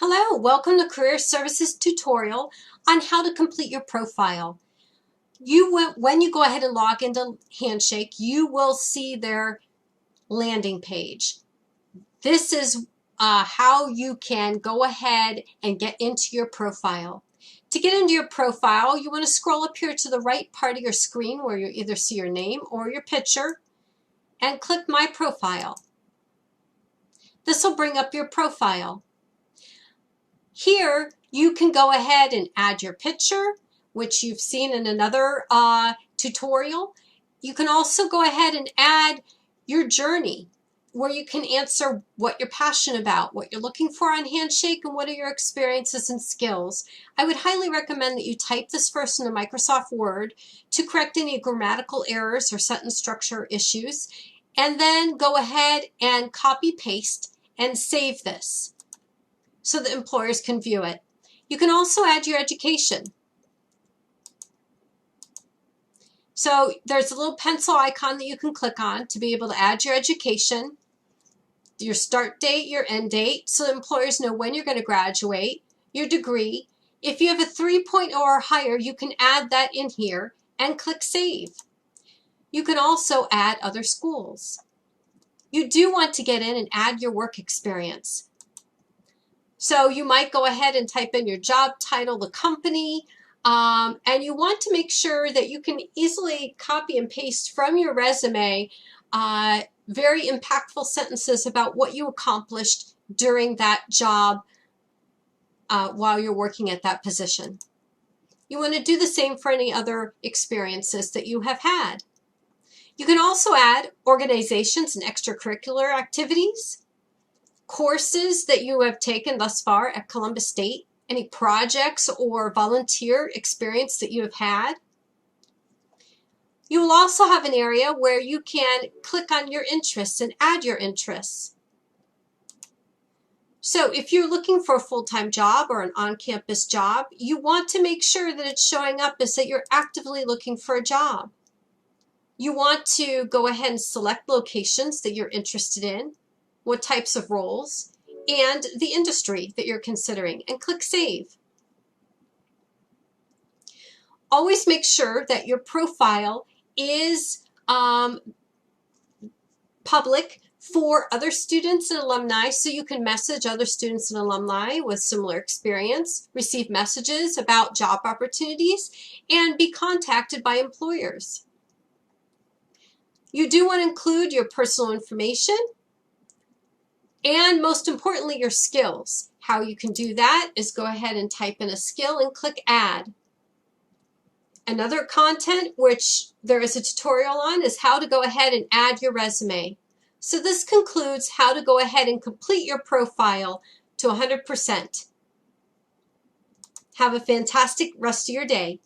Hello, welcome to Career Services tutorial on how to complete your profile. When you go ahead and log into Handshake, you will see their landing page. This is how you can go ahead and get into your profile. To get into your profile, you want to scroll up here to the right part of your screen where you either see your name or your picture and click My Profile. This will bring up your profile. Here, you can go ahead and add your picture, which you've seen in another tutorial. You can also go ahead and add your journey, where you can answer what you're passionate about, what you're looking for on Handshake, and what are your experiences and skills. I would highly recommend that you type this first into Microsoft Word to correct any grammatical errors or sentence structure issues, and then go ahead and copy paste and save this so that employers can view it. You can also add your education. So there's a little pencil icon that you can click on to be able to add your education, your start date, your end date, so that employers know when you're going to graduate, your degree. If you have a 3.0 or higher, you can add that in here and click Save. You can also add other schools. You do want to get in and add your work experience. So you might go ahead and type in your job title, the company, and you want to make sure that you can easily copy and paste from your resume very impactful sentences about what you accomplished during that job while you're working at that position. You want to do the same for any other experiences that you have had. You can also add organizations and extracurricular activities, courses that you have taken thus far at Columbus State, any projects or volunteer experience that you have had. You will also have an area where you can click on your interests and add your interests. So if you're looking for a full-time job or an on-campus job, you want to make sure that it's showing up as that you're actively looking for a job. You want to go ahead and select locations that you're interested in, what types of roles, and the industry that you're considering, and click Save. Always make sure that your profile is public for other students and alumni, so you can message other students and alumni with similar experience, receive messages about job opportunities, and be contacted by employers. You do want to include your personal information, and most importantly, your skills. How you can do that is go ahead and type in a skill and click Add. Another content, which there is a tutorial on, is how to go ahead and add your resume. So this concludes how to go ahead and complete your profile to 100%. Have a fantastic rest of your day.